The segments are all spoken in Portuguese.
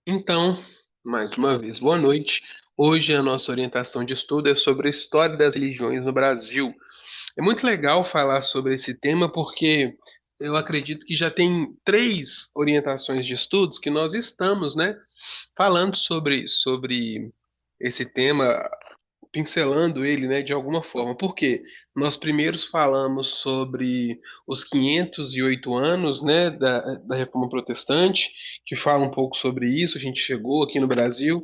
Então, mais uma vez, boa noite. Hoje a nossa orientação de estudo é sobre a história das religiões no Brasil. É muito legal falar sobre esse tema porque eu acredito que já tem três orientações de estudos que nós estamos, né, falando sobre esse tema, pincelando ele, né, de alguma forma. Por quê? Nós primeiros falamos sobre os 508 anos, né, da Reforma Protestante, que fala um pouco sobre isso. A gente chegou aqui no Brasil.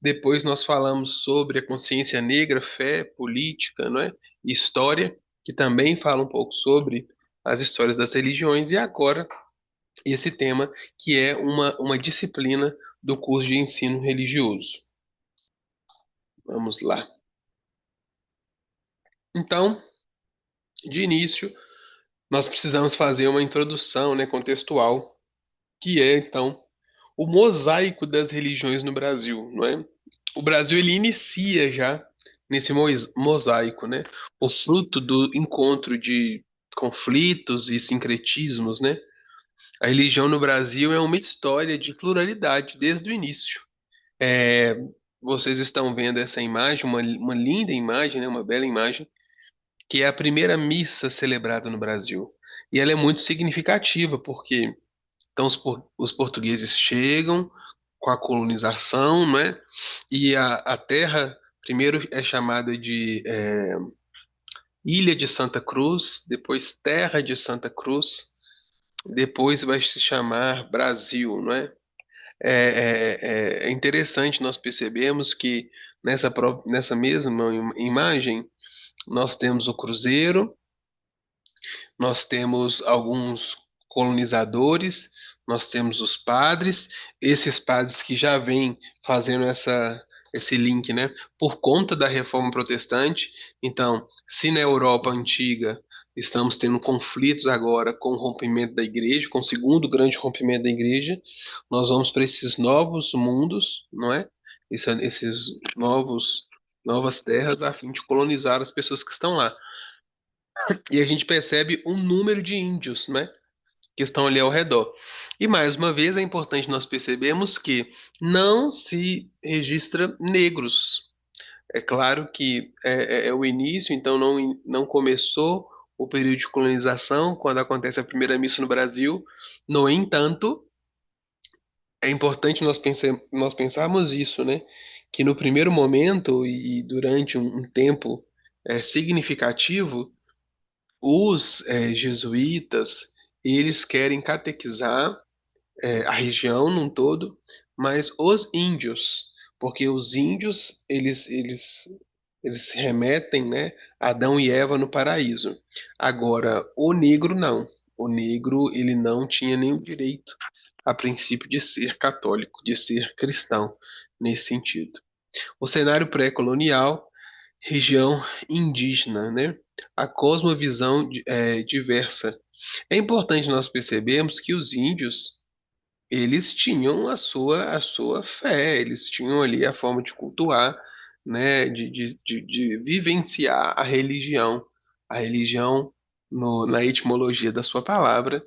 Depois nós falamos sobre a consciência negra, fé, política, né, e história, que também fala um pouco sobre as histórias das religiões. E agora esse tema, que é uma disciplina do curso de ensino religioso. Vamos lá. Então, de início, nós precisamos fazer uma introdução, né, contextual, que é então o mosaico das religiões no Brasil, não é? O Brasil ele inicia já nesse mosaico, né? O fruto do encontro de conflitos e sincretismos, né? A religião no Brasil é uma história de pluralidade desde o início. É, vocês estão vendo essa imagem, uma linda imagem, né? Uma bela imagem que é a primeira missa celebrada no Brasil. E ela é muito significativa, porque então os portugueses chegam com a colonização, né? E a terra primeiro é chamada de Ilha de Santa Cruz, depois Terra de Santa Cruz, depois vai se chamar Brasil, não é? É interessante nós percebemos que nessa mesma imagem nós temos o cruzeiro. Nós temos alguns colonizadores, nós temos os padres, esses padres que já vêm fazendo esse link, né, por conta da reforma protestante. Então, se na Europa antiga estamos tendo conflitos agora com o rompimento da igreja, com o segundo grande rompimento da igreja, nós vamos para esses novos mundos, não é? Esses novas terras a fim de colonizar as pessoas que estão lá. E a gente percebe um número de índios, né, que estão ali ao redor. E mais uma vez é importante nós percebermos que não se registra negros. É claro que é o início, então não começou o período de colonização quando acontece a primeira missa no Brasil. No entanto, é importante nós pensarmos isso, né? Que no primeiro momento e durante um tempo significativo, os jesuítas, eles querem catequizar a região num todo, mas os índios, porque os índios, eles se remetem, né, a Adão e Eva no paraíso. Agora, o negro não. O negro, ele não tinha nenhum direito, a princípio, de ser católico, de ser cristão, nesse sentido. O cenário pré-colonial, região indígena, né? A cosmovisão diversa. É importante nós percebermos que os índios, eles tinham a sua fé, eles tinham ali a forma de cultuar, né? De vivenciar a religião na etimologia da sua palavra,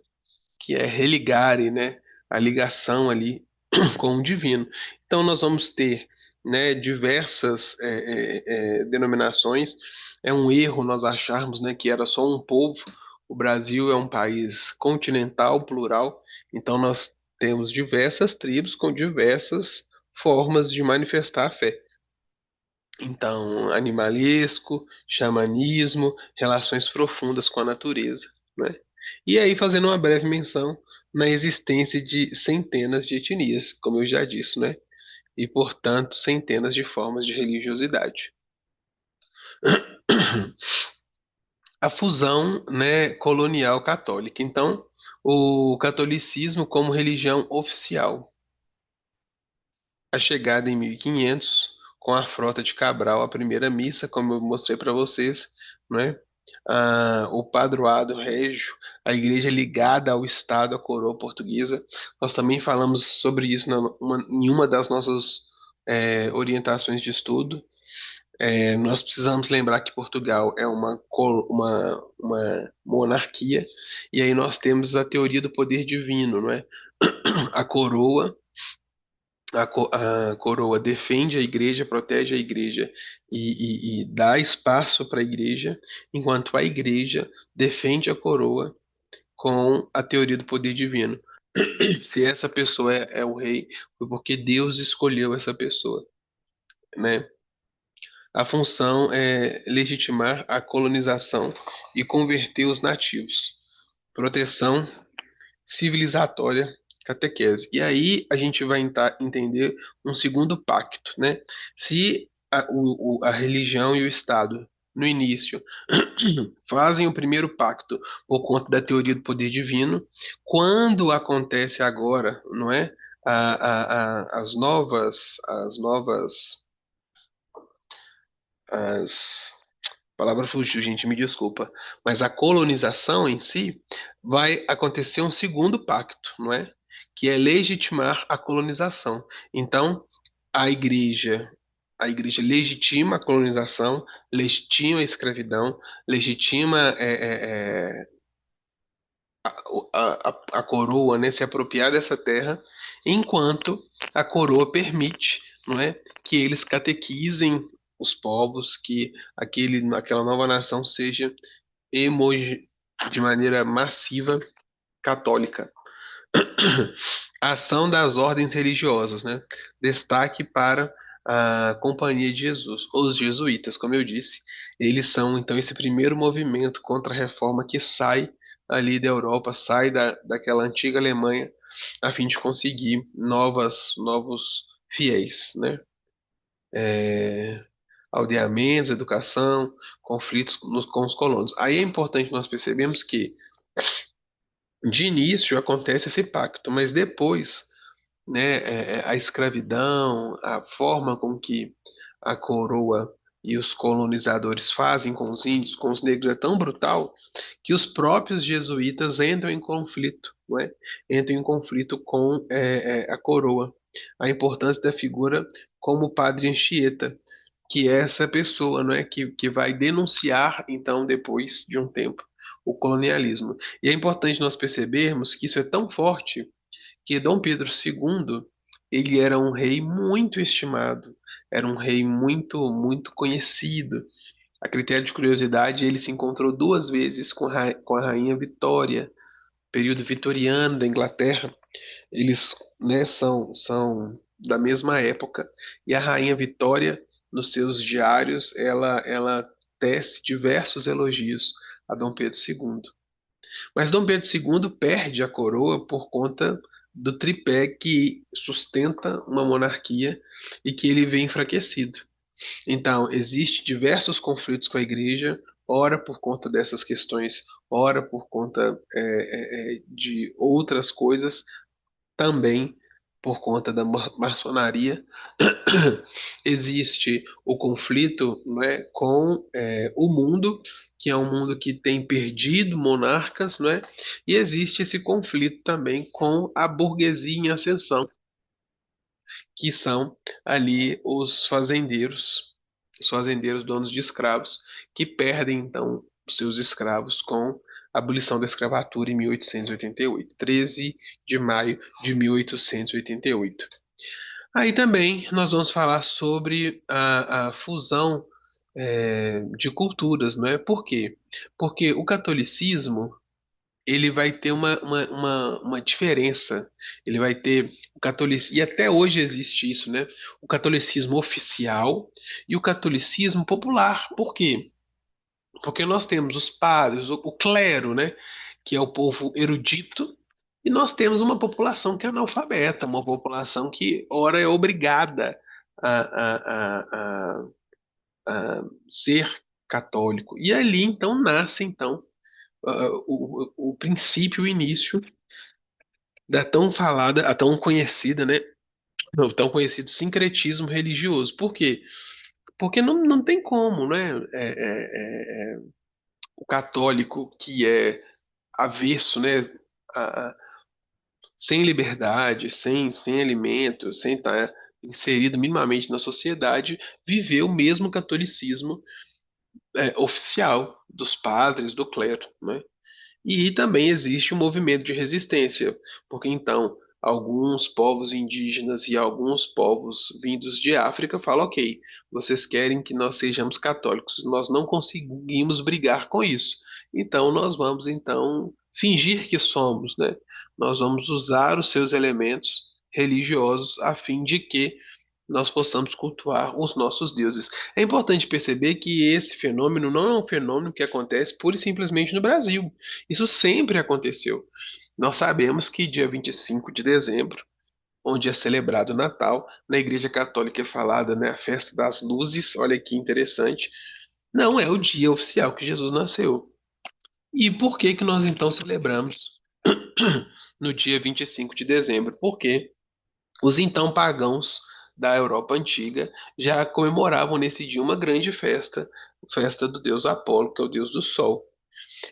que é religare, né? A ligação ali com o divino. Então nós vamos ter, né, diversas denominações. É um erro nós acharmos, né, que era só um povo. O Brasil é um país continental, plural, então nós temos diversas tribos com diversas formas de manifestar a fé. Então, animalesco, xamanismo, relações profundas com a natureza, né? E aí, fazendo uma breve menção na existência de centenas de etnias, como eu já disse, né? E, portanto, centenas de formas de religiosidade. A fusão, né, colonial católica. Então, o catolicismo como religião oficial. A chegada em 1500, com a frota de Cabral, a primeira missa, como eu mostrei para vocês, né? O padroado régio, a igreja ligada ao Estado, à coroa portuguesa. Nós também falamos sobre isso em uma das nossas orientações de estudo. Nós precisamos lembrar que Portugal é uma monarquia, e aí nós temos a teoria do poder divino, não é? A coroa A coroa defende a igreja, protege a igreja e dá espaço para a igreja, enquanto a igreja defende a coroa com a teoria do poder divino. Se essa pessoa é o rei, foi porque Deus escolheu essa pessoa, né? A função é legitimar a colonização e converter os nativos. Proteção civilizatória, catequese. E aí a gente vai entender um segundo pacto, né? Se a religião e o Estado, no início, fazem o primeiro pacto por conta da teoria do poder divino, quando acontece agora, não é? As a palavra fugiu, gente, me desculpa. Mas a colonização em si vai acontecer um segundo pacto, não é? Que é legitimar a colonização. Então, a igreja, a igreja legitima a colonização, legitima a escravidão, legitima a coroa, né, se apropriar dessa terra, enquanto a coroa permite, não é, que eles catequizem os povos, que aquela nova nação seja de maneira massiva católica. A ação das ordens religiosas, né? Destaque para a Companhia de Jesus, os jesuítas, como eu disse, eles são então esse primeiro movimento contra a reforma que sai ali da Europa, sai daquela antiga Alemanha, a fim de conseguir novos fiéis, né? Aldeamentos, educação, conflitos com os colonos. Aí é importante nós percebemos que de início acontece esse pacto, mas depois, né, a escravidão, a forma com que a coroa e os colonizadores fazem com os índios, com os negros, é tão brutal que os próprios jesuítas entram em conflito, não é? Entram em conflito com a coroa. A importância da figura como padre Anchieta, que é essa pessoa, não é, que vai denunciar, então, depois de um tempo, o colonialismo. E é importante nós percebermos que isso é tão forte que Dom Pedro II, ele era um rei muito estimado, era um rei muito conhecido. A critério de curiosidade, ele se encontrou duas vezes com a rainha Vitória, período vitoriano da Inglaterra. Eles, né, são da mesma época. E a rainha Vitória, nos seus diários, ela tece diversos elogios a Dom Pedro II. Mas Dom Pedro II perde a coroa por conta do tripé que sustenta uma monarquia e que ele vem enfraquecido. Então, existe diversos conflitos com a igreja, ora por conta dessas questões, ora por conta de outras coisas, também por conta da maçonaria. Existe o conflito, não é, com o mundo, que é um mundo que tem perdido monarcas, não é? E existe esse conflito também com a burguesia em ascensão, que são ali os fazendeiros donos de escravos, que perdem então os seus escravos com a abolição da escravatura em 1888, 13 de maio de 1888. Aí também nós vamos falar sobre a fusão de culturas, não é? Por quê? Porque o catolicismo ele vai ter uma diferença. Ele vai ter o catolicismo, e até hoje existe isso, né? O catolicismo oficial e o catolicismo popular. Por quê? Porque nós temos os padres, o clero, né? Que é o povo erudito, e nós temos uma população que é analfabeta, uma população que, ora, é obrigada a, a, a, a ser católico. E ali, então, nasce, então, o princípio, o início da tão falada, a tão conhecida, né? O tão conhecido sincretismo religioso. Por quê? Porque não tem como, né? O católico que é avesso, né? Sem liberdade, sem alimento, sem estar inserido minimamente na sociedade, viver o mesmo catolicismo oficial dos padres, do clero, né? E também existe um movimento de resistência, porque então alguns povos indígenas e alguns povos vindos de África falam, ok, vocês querem que nós sejamos católicos, nós não conseguimos brigar com isso. Então nós vamos então fingir que somos, né? Nós vamos usar os seus elementos religiosos a fim de que nós possamos cultuar os nossos deuses. É importante perceber que esse fenômeno não é um fenômeno que acontece pura e simplesmente no Brasil. Isso sempre aconteceu. Nós sabemos que dia 25 de dezembro, onde é celebrado o Natal, na Igreja Católica é falada, né, a festa das luzes, olha que interessante, não é o dia oficial que Jesus nasceu. E por que que nós então celebramos no dia 25 de dezembro? Porque os então pagãos da Europa antiga já comemoravam nesse dia uma grande festa, festa do deus Apolo, que é o deus do sol.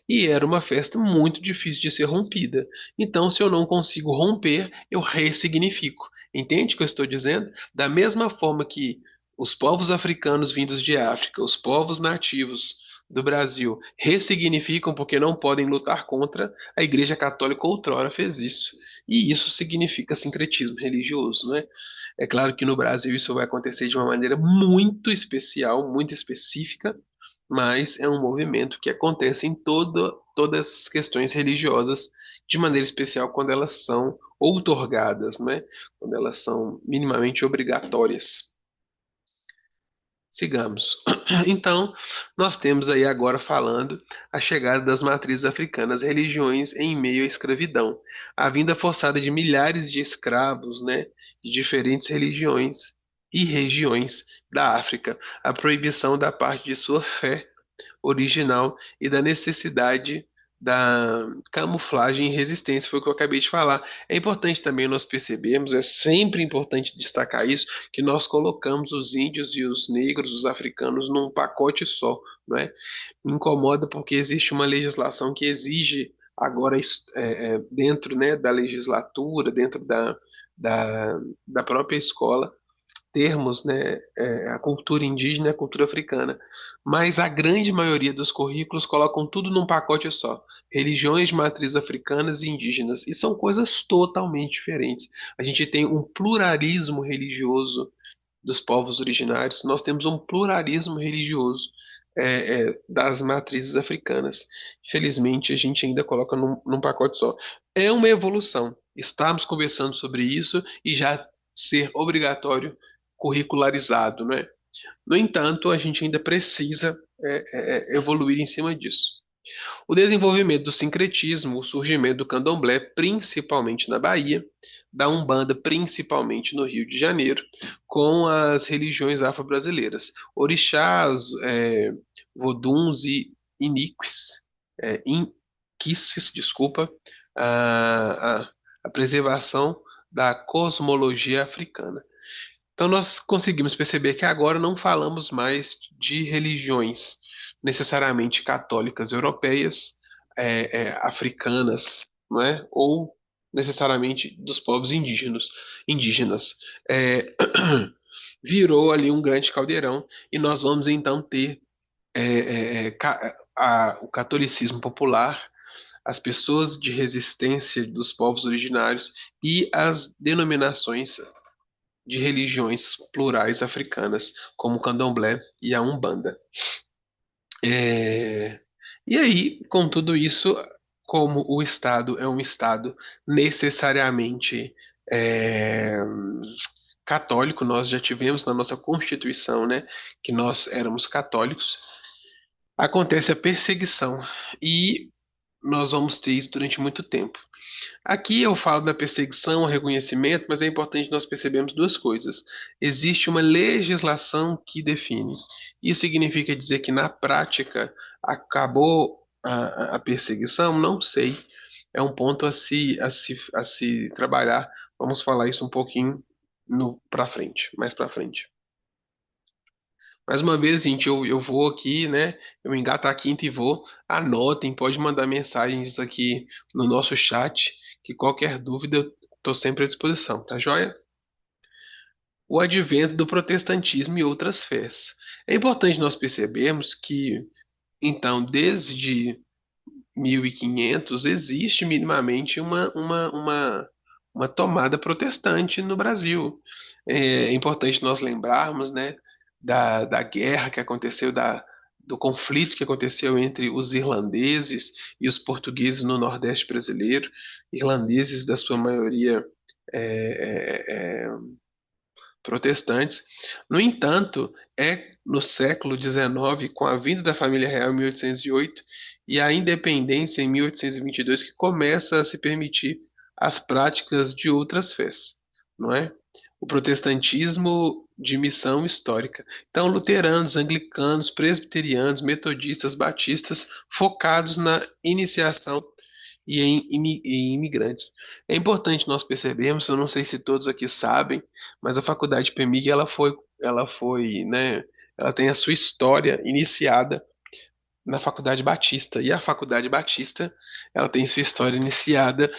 E era uma festa muito difícil de ser rompida. Então, se eu não consigo romper, eu ressignifico. Entende o que eu estou dizendo? Da mesma forma que os povos africanos vindos de África, os povos nativos do Brasil ressignificam porque não podem lutar contra, a Igreja Católica outrora fez isso. E isso significa sincretismo religioso, né? É claro que no Brasil isso vai acontecer de uma maneira muito especial, muito específica, mas é um movimento que acontece em todas as questões religiosas, de maneira especial quando elas são outorgadas, né? Quando elas são minimamente obrigatórias. Sigamos. Então, nós temos aí agora falando a chegada das matrizes africanas, religiões em meio à escravidão, a vinda forçada de milhares de escravos, né, de diferentes religiões e regiões da África, a proibição da parte de sua fé original e da necessidade da camuflagem e resistência, foi o que eu acabei de falar. É importante também nós percebermos, é sempre importante destacar isso, que nós colocamos os índios e os negros, os africanos, num pacote só, não é? Me incomoda porque existe uma legislação que exige agora dentro, né, da legislatura, dentro da, da própria escola, termos, né, a cultura indígena e a cultura africana. Mas a grande maioria dos currículos colocam tudo num pacote só. Religiões de matriz africanas e indígenas. E são coisas totalmente diferentes. A gente tem um pluralismo religioso dos povos originários, nós temos um pluralismo religioso das matrizes africanas. Infelizmente, a gente ainda coloca num pacote só. É uma evolução. Estamos conversando sobre isso e já ser obrigatório curricularizado, né? No entanto, a gente ainda precisa evoluir em cima disso. O desenvolvimento do sincretismo, o surgimento do candomblé, principalmente na Bahia, da Umbanda, principalmente no Rio de Janeiro, com as religiões afro-brasileiras, orixás, voduns e iniques, inquices, desculpa, a preservação da cosmologia africana. Então, nós conseguimos perceber que agora não falamos mais de religiões necessariamente católicas europeias, africanas, não é? Ou necessariamente dos povos indígenas. É, virou ali um grande caldeirão e nós vamos então ter o catolicismo popular, as pessoas de resistência dos povos originários e as denominações de religiões plurais africanas, como o Candomblé e a Umbanda. É, E aí, com tudo isso, como o Estado é um Estado necessariamente é, católico, nós já tivemos na nossa Constituição, né, que nós éramos católicos, acontece a perseguição e nós vamos ter isso durante muito tempo. Aqui eu falo da perseguição, reconhecimento, mas é importante nós percebermos duas coisas. Existe uma legislação que define. Isso significa dizer que na prática acabou a perseguição? Não sei. É um ponto a se trabalhar. Vamos falar isso um pouquinho no para frente, mais para frente. Mais uma vez, gente, eu vou aqui, né? Eu engato a quinta e vou. Anotem, pode mandar mensagens aqui no nosso chat, que qualquer dúvida eu estou sempre à disposição, tá joia? O advento do protestantismo e outras fés. É importante nós percebermos que, então, desde 1500 existe minimamente uma tomada protestante no Brasil. É importante nós lembrarmos, né, da guerra que aconteceu, do conflito que aconteceu entre os irlandeses e os portugueses no Nordeste brasileiro, irlandeses da sua maioria protestantes. No entanto, é no século XIX, com a vinda da família real em 1808 e a independência em 1822, que começa a se permitir as práticas de outras fés, não é? O protestantismo de missão histórica. Então, luteranos, anglicanos, presbiterianos, metodistas, batistas, focados na iniciação e em imigrantes. É importante nós percebermos, eu não sei se todos aqui sabem, mas a faculdade PEMIG né, ela tem a sua história iniciada na Faculdade Batista e a Faculdade Batista, ela tem sua história iniciada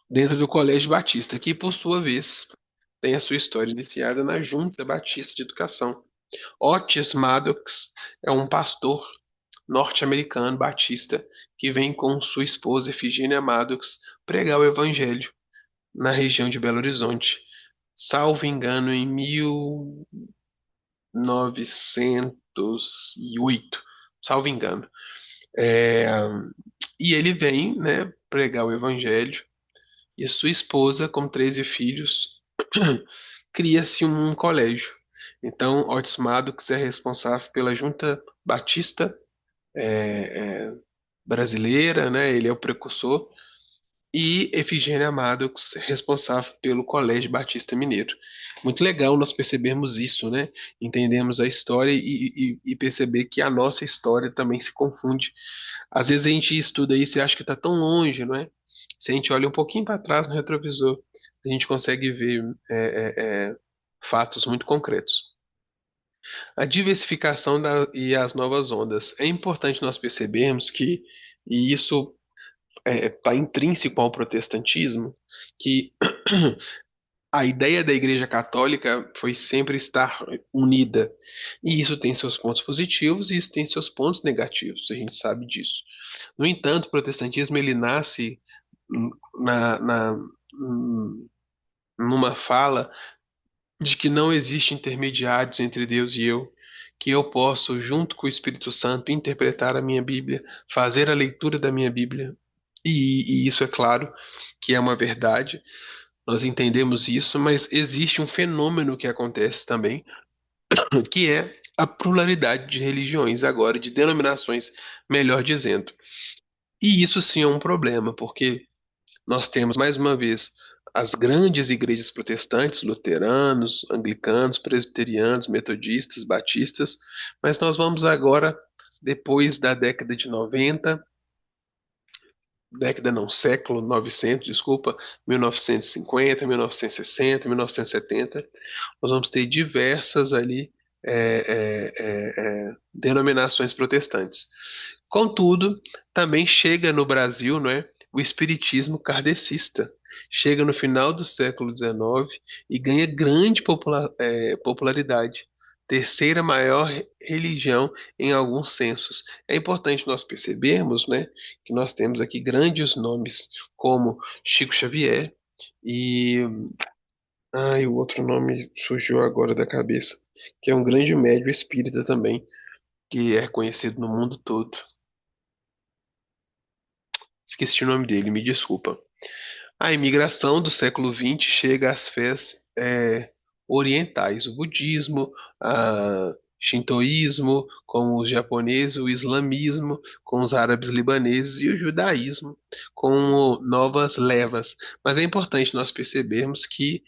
dentro do Colégio Batista, que por sua vez tem a sua história iniciada na Junta Batista de Educação. Otis Maddox é um pastor norte-americano batista que vem com sua esposa Efigênia Maddox pregar o evangelho na região de Belo Horizonte, salvo engano, em 1908, salvo engano. É, e ele vem, né, pregar o evangelho e sua esposa, com 13 filhos, cria-se um colégio. Então, Otis Maddox é responsável pela Junta Batista é, brasileira, né? Ele é o precursor, e Efigênia Maddox, responsável pelo Colégio Batista Mineiro. Muito legal nós percebermos isso, né? Entendemos a história e perceber que a nossa história também se confunde. Às vezes a gente estuda isso e acha que está tão longe, não é? Se a gente olha um pouquinho para trás no retrovisor, a gente consegue ver fatos muito concretos. A diversificação e as novas ondas. É importante nós percebermos que, e isso está intrínseco ao protestantismo, que a ideia da Igreja Católica foi sempre estar unida. E isso tem seus pontos positivos e isso tem seus pontos negativos, a gente sabe disso. No entanto, o protestantismo ele nasce na, na, numa fala de que não existe intermediários entre Deus e eu, que eu posso, junto com o Espírito Santo, interpretar a minha Bíblia, fazer a leitura da minha Bíblia. E isso é claro que é uma verdade, nós entendemos isso, mas existe um fenômeno que acontece também, que é a pluralidade de religiões, agora, de denominações, melhor dizendo. E isso sim é um problema, porque nós temos, mais uma vez, as grandes igrejas protestantes, luteranos, anglicanos, presbiterianos, metodistas, batistas, mas nós vamos agora, depois da década de 90, década não, século 900, desculpa, 1950, 1960, 1970, nós vamos ter diversas ali denominações protestantes. Contudo, também chega no Brasil, não é, o espiritismo kardecista. Chega no final do século XIX e ganha grande popularidade. Terceira maior religião em alguns censos. É importante nós percebermos, né, que nós temos aqui grandes nomes como Chico Xavier e o outro nome surgiu agora da cabeça, que é um grande médium espírita também, que é conhecido no mundo todo. Esqueci o nome dele, me desculpa. A imigração do século XX chega às fés orientais, o budismo, o shintoísmo, com os japoneses, o islamismo, com os árabes libaneses e o judaísmo, com novas levas. Mas é importante nós percebermos que,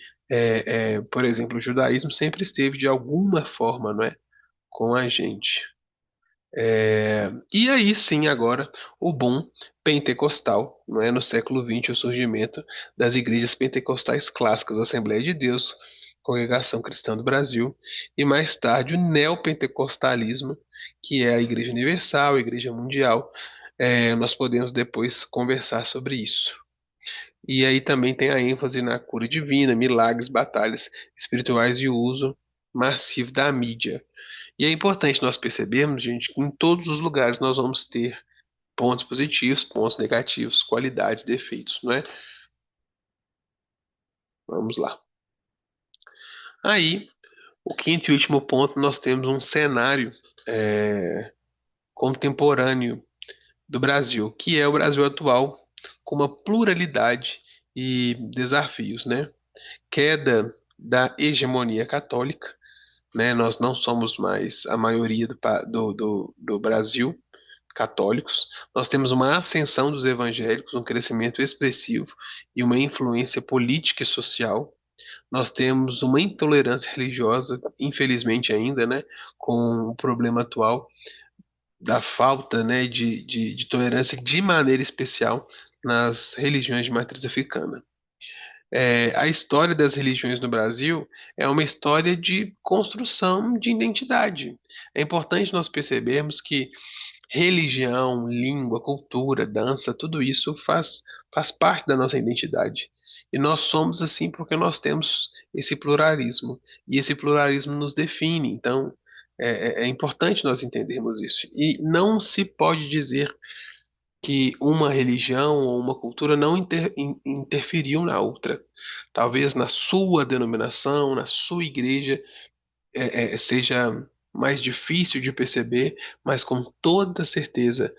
por exemplo, o judaísmo sempre esteve de alguma forma, não é, com a gente. E aí sim, agora, o boom pentecostal, não é? No século XX, o surgimento das igrejas pentecostais clássicas, Assembleia de Deus, Congregação Cristã do Brasil, e mais tarde o neopentecostalismo, que é a Igreja Universal, a Igreja Mundial. Nós podemos depois conversar sobre isso. E aí também tem a ênfase na cura divina, milagres, batalhas espirituais e o uso massivo da mídia. E é importante nós percebermos, gente, que em todos os lugares nós vamos ter pontos positivos, pontos negativos, qualidades, defeitos, não é? Vamos lá. Aí, o quinto e último ponto, nós temos um cenário é, contemporâneo do Brasil, que é o Brasil atual, com uma pluralidade e desafios, né? Queda da hegemonia católica, né? Nós não somos mais a maioria do Brasil católicos. Nós temos uma ascensão dos evangélicos, um crescimento expressivo e uma influência política e social. Nós temos uma intolerância religiosa, infelizmente ainda, né, com o problema atual da falta, né, de tolerância de maneira especial nas religiões de matriz africana. A história das religiões no Brasil é uma história de construção de identidade. É importante nós percebermos que religião, língua, cultura, dança, tudo isso faz parte da nossa identidade. E nós somos assim porque nós temos esse pluralismo. E esse pluralismo nos define. Então, é importante nós entendermos isso. E não se pode dizer que uma religião ou uma cultura não interferiu na outra. Talvez na sua denominação, na sua igreja, seja mais difícil de perceber, mas com toda certeza,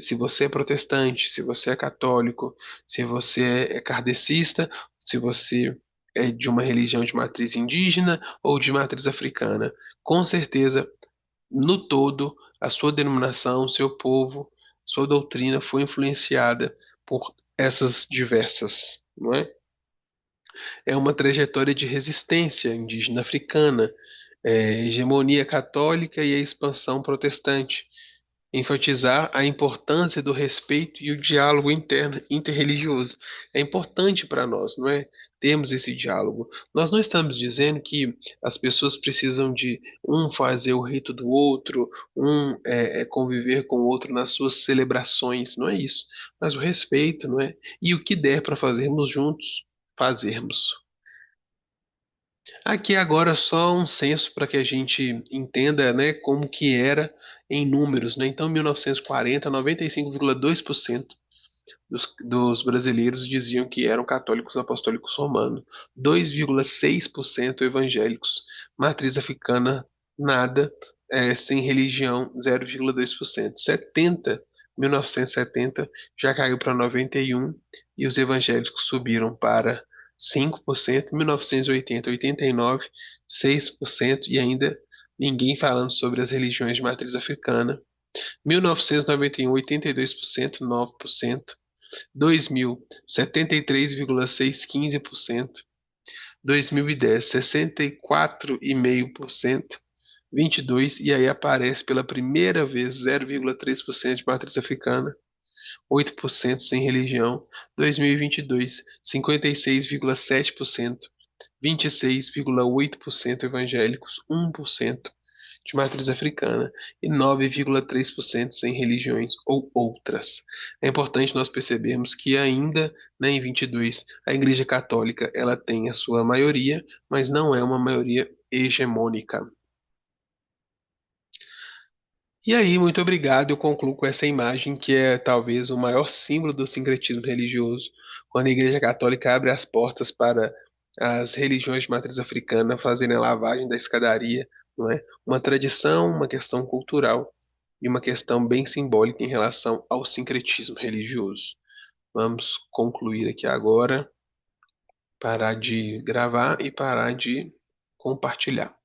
se você é protestante, se você é católico, se você é kardecista, se você é de uma religião de matriz indígena ou de matriz africana, com certeza, no todo, a sua denominação, seu povo, sua doutrina foi influenciada por essas diversas, não é? É uma trajetória de resistência indígena africana, hegemonia católica e a expansão protestante. Enfatizar a importância do respeito e o diálogo interno, interreligioso. É importante para nós, não é? Termos esse diálogo. Nós não estamos dizendo que as pessoas precisam de um fazer o rito do outro, conviver com o outro nas suas celebrações, não é isso. Mas o respeito, não é? E o que der para fazermos juntos, fazermos. Aqui agora só um censo para que a gente entenda, né, como que era em números, né? Então, em 1940, 95,2% dos brasileiros diziam que eram católicos apostólicos romanos, 2,6% evangélicos, matriz africana nada, sem religião 0,2%. 1970 já caiu para 91 e os evangélicos subiram para 5%, 1980, 89, 6% e ainda ninguém falando sobre as religiões de matriz africana. 1991, 82%, 9%. 2000, 73,615%. 2010, 64,5%. 22, e aí aparece pela primeira vez 0,3% de matriz africana, 8% sem religião. 2022, 56,7%. 26,8% evangélicos, 1% de matriz africana e 9,3% sem religiões ou outras. É importante nós percebermos que ainda, né, em 22, a Igreja Católica ela tem a sua maioria, mas não é uma maioria hegemônica. E aí, muito obrigado. Eu concluo com essa imagem que é talvez o maior símbolo do sincretismo religioso, quando a Igreja Católica abre as portas para as religiões de matriz africana fazerem a lavagem da escadaria, não é? Uma tradição, uma questão cultural e uma questão bem simbólica em relação ao sincretismo religioso. Vamos concluir aqui agora, parar de gravar e parar de compartilhar.